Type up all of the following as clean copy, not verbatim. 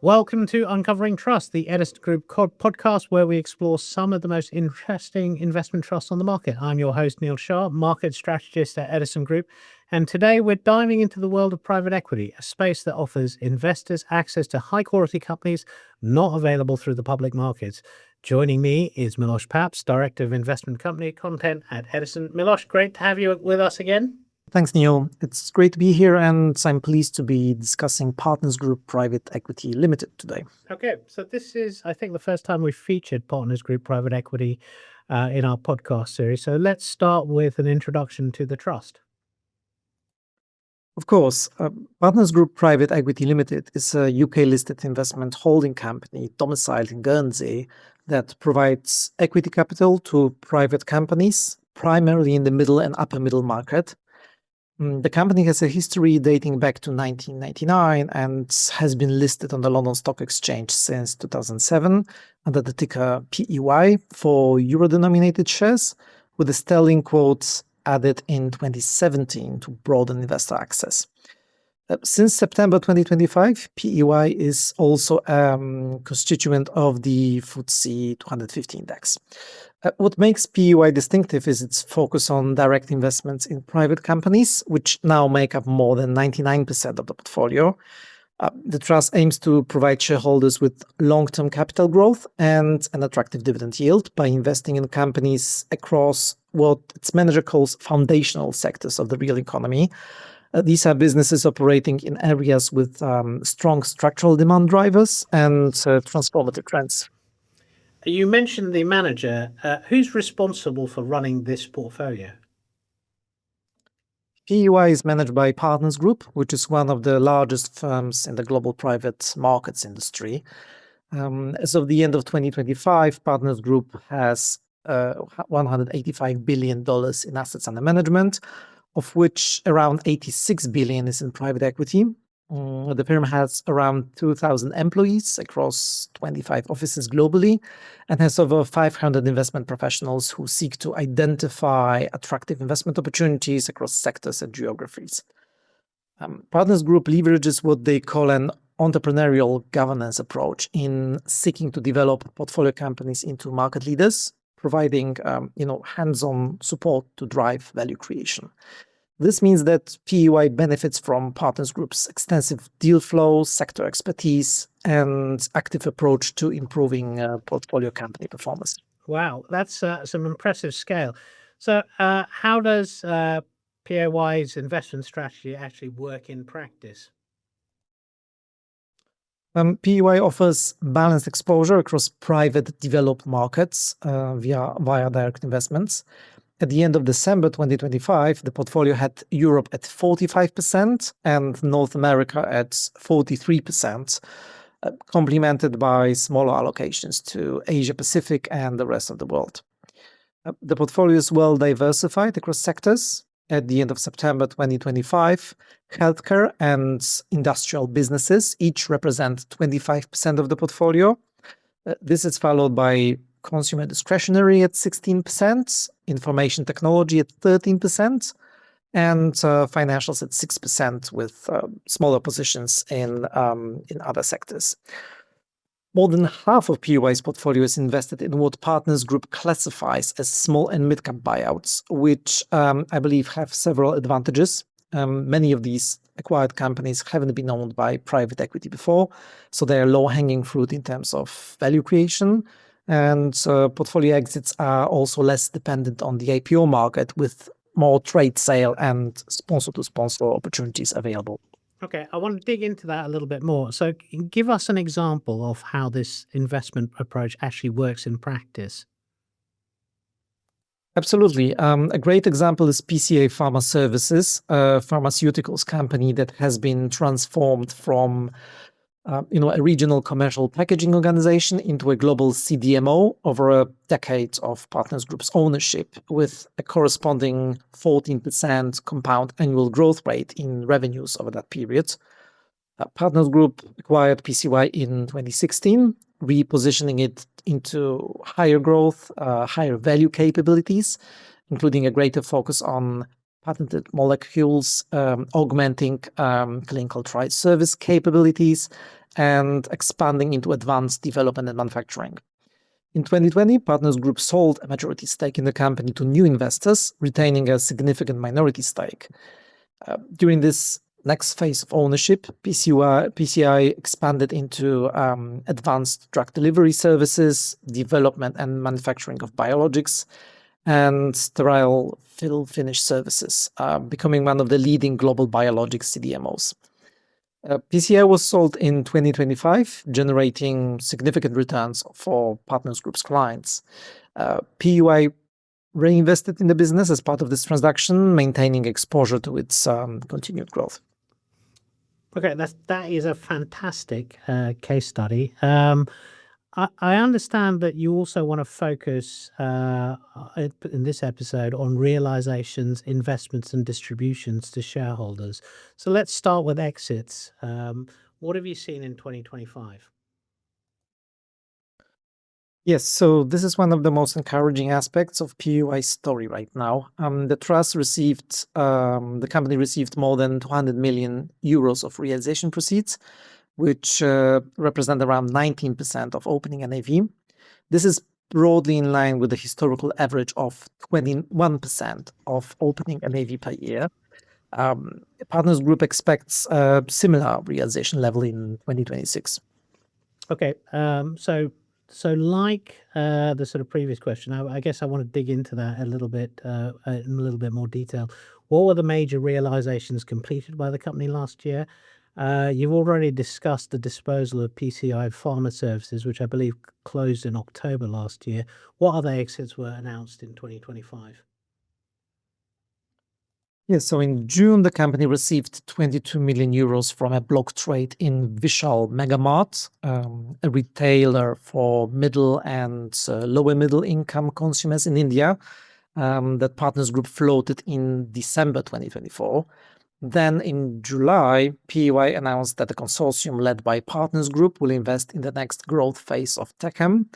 Welcome to Uncovering Trust, the Edison Group podcast where we explore some of the most interesting investment trusts on the market. I'm your host, Neil Shah, market strategist at Edison Group, and today we're diving into the world of private equity, a space that offers investors access to high-quality companies not available through the public markets. Joining me is Milosz Papst, Director of Investment Company Content at Edison. Milosz, great to have you with us again. Thanks, Neil. It's great to be here, and I'm pleased to be discussing Partners Group Private Equity Limited today. Okay, so this is, I think, the first time we've featured Partners Group Private Equity in our podcast series. So let's start with an introduction to the trust. Of course, Partners Group Private Equity Limited is a UK-listed investment holding company domiciled in Guernsey that provides equity capital to private companies, primarily in the middle and upper middle market. The company has a history dating back to 1999 and has been listed on the London Stock Exchange since 2007 under the ticker PEY for euro-denominated shares, with the sterling quotes added in 2017 to broaden investor access. Since September 2025, PEY is also a constituent of the FTSE 250 index. What makes PEY distinctive is its focus on direct investments in private companies, which now make up more than 99% of the portfolio. The trust aims to provide shareholders with long-term capital growth and an attractive dividend yield by investing in companies across what its manager calls foundational sectors of the real economy. These are businesses operating in areas with strong structural demand drivers and transformative trends. You mentioned the manager. Who's responsible for running this portfolio? PEY is managed by Partners Group, which is one of the largest firms in the global private markets industry. As of the end of 2025, Partners Group has $185 billion in assets under management, of which around 86 billion is in private equity. The firm has around 2,000 employees across 25 offices globally and has over 500 investment professionals who seek to identify attractive investment opportunities across sectors and geographies. Partners Group leverages what they call an entrepreneurial governance approach in seeking to develop portfolio companies into market leaders, providing hands-on support to drive value creation. This means that PEY benefits from Partners Group's extensive deal flow, sector expertise, and active approach to improving portfolio company performance. Wow, that's some impressive scale. So how does PEY's investment strategy actually work in practice? PEY offers balanced exposure across private developed markets via direct investments. At the end of December 2025, the portfolio had Europe at 45% and North America at 43%, complemented by smaller allocations to Asia Pacific and the rest of the world. The portfolio is well diversified across sectors. At the end of September 2025, healthcare and industrial businesses each represent 25% of the portfolio. This is followed by consumer discretionary at 16%, information technology at 13%, and financials at 6%, with smaller positions in other sectors. More than half of PEY's portfolio is invested in what Partners Group classifies as small and mid-cap buyouts, which I believe have several advantages. Many of these acquired companies haven't been owned by private equity before, so they are low-hanging fruit in terms of value creation. And portfolio exits are also less dependent on the IPO market, with more trade sale and sponsor-to-sponsor opportunities available. Okay, I want to dig into that a little bit more. So give us an example of how this investment approach actually works in practice. Absolutely. A great example is PCI Pharma Services, a pharmaceuticals company that has been transformed from a regional commercial packaging organization into a global CDMO over a decade of Partners Group's ownership, with a corresponding 14% compound annual growth rate in revenues over that period. Partners Group acquired PCY in 2016, repositioning it into higher growth, higher value capabilities, including a greater focus on patented molecules, augmenting clinical trial service capabilities, and expanding into advanced development and manufacturing. In 2020, Partners Group sold a majority stake in the company to new investors, retaining a significant minority stake. During this next phase of ownership, PCI expanded into advanced drug delivery services, development and manufacturing of biologics, and sterile fill finish services, becoming one of the leading global biologics CDMOs. PCI was sold in 2025, generating significant returns for Partners Group's clients. PEY reinvested in the business as part of this transaction, maintaining exposure to its continued growth. Okay, that is a fantastic case study. I understand that you also want to focus in this episode on realisations, investments, and distributions to shareholders. So let's start with exits. What have you seen in 2025? Yes, so this is one of the most encouraging aspects of PEY's story right now. The company received more than 200 million euros of realization proceeds, which represent around 19% of opening NAV. This is broadly in line with the historical average of 21% of opening NAV per year. Partners Group expects a similar realization level in 2026. Okay, so like the sort of previous question, I guess I want to dig into that a little bit in a little bit more detail. What were the major realizations completed by the company last year? You've already discussed the disposal of PCI Pharma Services, which I believe closed in October last year. What other exits were announced in 2025? Yes, so in June, the company received 22 million euros from a block trade in Vishal Megamart, a retailer for middle and lower middle income consumers in India, that Partners Group floated in December 2024. Then in July, PEY announced that the consortium led by Partners Group will invest in the next growth phase of Techem,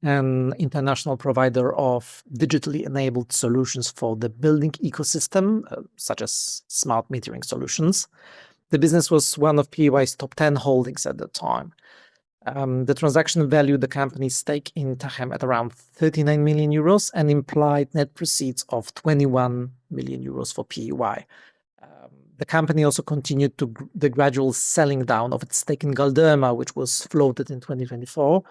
an international provider of digitally enabled solutions for the building ecosystem, such as smart metering solutions. The business was one of PEY's top 10 holdings at the time. The transaction valued the company's stake in Techem at around 39 million euros and implied net proceeds of 21 million euros for PEY. The company also continued the gradual selling down of its stake in Galderma, which was floated in 2024.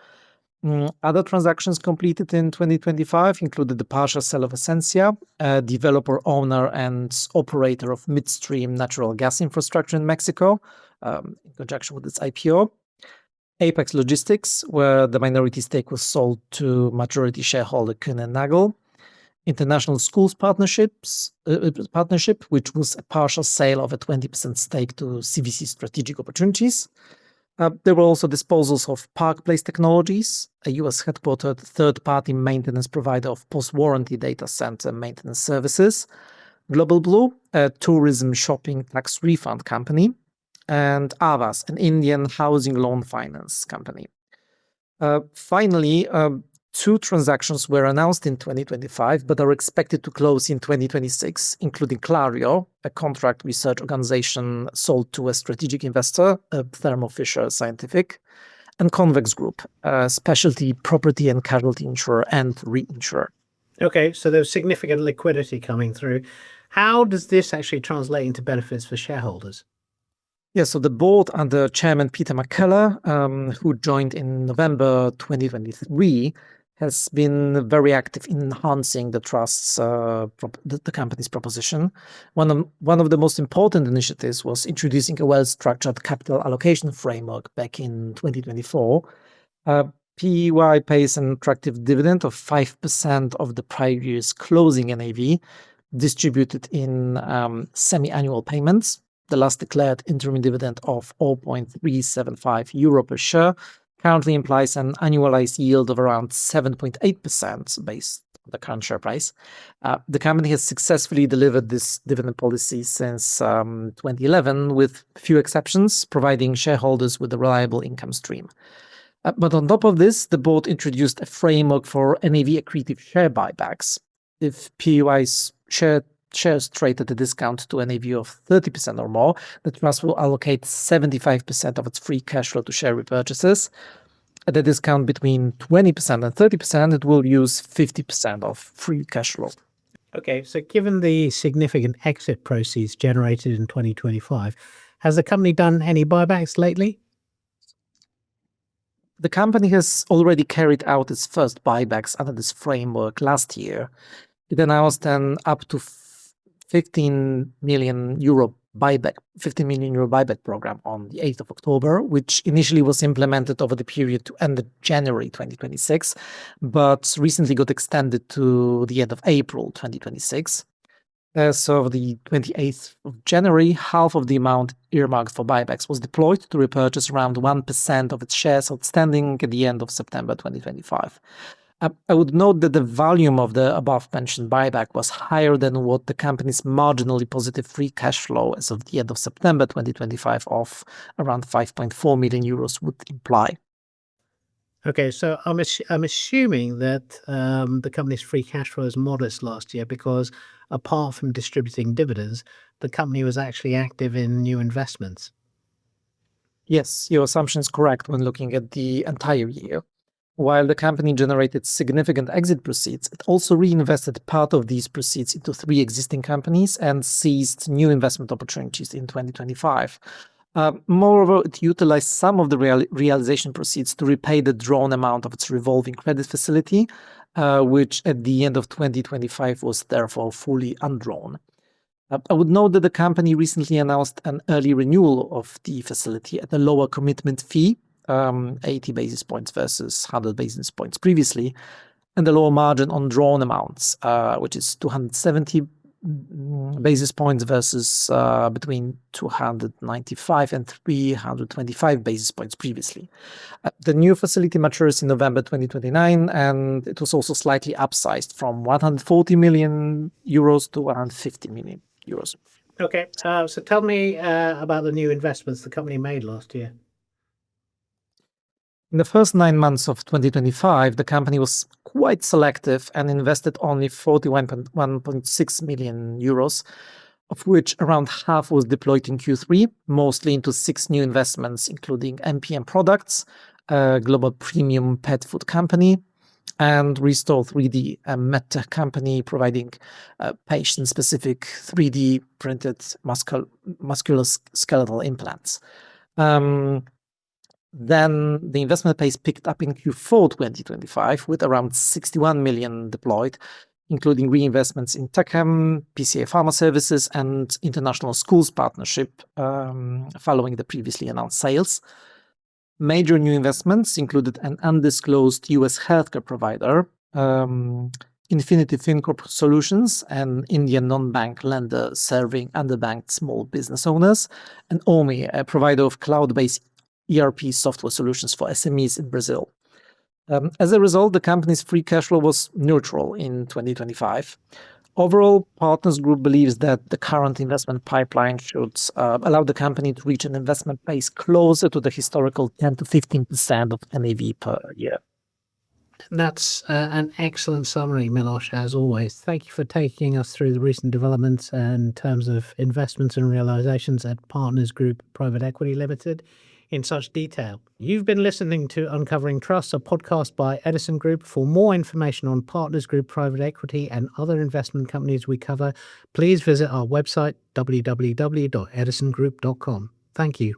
Other transactions completed in 2025 included the partial sale of Essentia, a developer, owner, and operator of midstream natural gas infrastructure in Mexico, in conjunction with its IPO. Apex Logistics, where the minority stake was sold to majority shareholder Kuehne Nagel. International Schools Partnership, which was a partial sale of a 20% stake to CVC Strategic Opportunities. There were also disposals of Park Place Technologies, a US-headquartered third-party maintenance provider of post-warranty data center maintenance services, Global Blue, a tourism shopping tax refund company, and Aavas, an Indian housing loan finance company. Finally, two transactions were announced in 2025 but are expected to close in 2026, including Clario, a contract research organization sold to a strategic investor, Thermo Fisher Scientific, and Convex Group, a specialty property and casualty insurer and reinsurer. Okay, so there's significant liquidity coming through. How does this actually translate into benefits for shareholders? Yeah, so the board under Chairman Peter McKellar, who joined in November 2023, has been very active in enhancing the trust's the company's proposition. One of the most important initiatives was introducing a well-structured capital allocation framework back in 2024. PEY pays an attractive dividend of 5% of the prior year's closing NAV, distributed in semi-annual payments. The last declared interim dividend of 0.375 euro per share currently implies an annualized yield of around 7.8% based on the current share price. The company has successfully delivered this dividend policy since 2011, with few exceptions, providing shareholders with a reliable income stream. But on top of this, the board introduced a framework for NAV accretive share buybacks. If PEY's share shares trade at a discount to an NAV of 30% or more, the trust will allocate 75% of its free cash flow to share repurchases. At a discount between 20% and 30%, it will use 50% of free cash flow. Okay, so given the significant exit proceeds generated in 2025, has the company done any buybacks lately? The company has already carried out its first buybacks under this framework last year. It announced an up to 15 million euro buyback program on the 8th of October, which initially was implemented over the period to end of January 2026, but recently got extended to the end of April 2026. As of the 28th of January, half of the amount earmarked for buybacks was deployed to repurchase around 1% of its shares outstanding at the end of September 2025. I would note that the volume of the above-mentioned buyback was higher than what the company's marginally positive free cash flow as of the end of September 2025 of around 5.4 million euros would imply. Okay, so I'm assuming that the company's free cash flow is modest last year because apart from distributing dividends, the company was actually active in new investments. Yes, your assumption is correct when looking at the entire year. While the company generated significant exit proceeds, it also reinvested part of these proceeds into 3 existing companies and seized new investment opportunities in 2025. Moreover, it utilized some of the realization proceeds to repay the drawn amount of its revolving credit facility, which at the end of 2025 was therefore fully undrawn. I would note that the company recently announced an early renewal of the facility at a lower commitment fee, 80 basis points versus 100 basis points previously, and a lower margin on drawn amounts, which is 270 basis points versus between 295 and 325 basis points previously. The new facility matures in November 2029, and it was also slightly upsized from 140 million euros to 150 million euros. Okay, so tell me about the new investments the company made last year. In the first 9 months of 2025, the company was quite selective and invested only 41.6 million euros, of which around half was deployed in Q3, mostly into 6 new investments, including MPM Products, a global premium pet food company, and Restore 3D, a medtech company providing patient-specific 3D printed musculoskeletal implants. Then the investment pace picked up in Q4 2025 with around 61 million deployed, including reinvestments in Techem, PCI Pharma Services, and International Schools Partnership following the previously announced sales. Major new investments included an undisclosed US healthcare provider, Infinity FinCorp Solutions, an Indian non-bank lender serving underbanked small business owners, and OMI, a provider of cloud-based ERP software solutions for SMEs in Brazil. As a result, the company's free cash flow was neutral in 2025. Overall, Partners Group believes that the current investment pipeline should allow the company to reach an investment pace closer to the historical 10 to 15% of NAV per year. That's an excellent summary, Milosz, as always. Thank you for taking us through the recent developments in terms of investments and realizations at Partners Group Private Equity Limited in such detail. You've been listening to Uncovering Trust, a podcast by Edison Group. For more information on Partners Group Private Equity and other investment companies we cover, please visit our website, www.edisongroup.com. Thank you.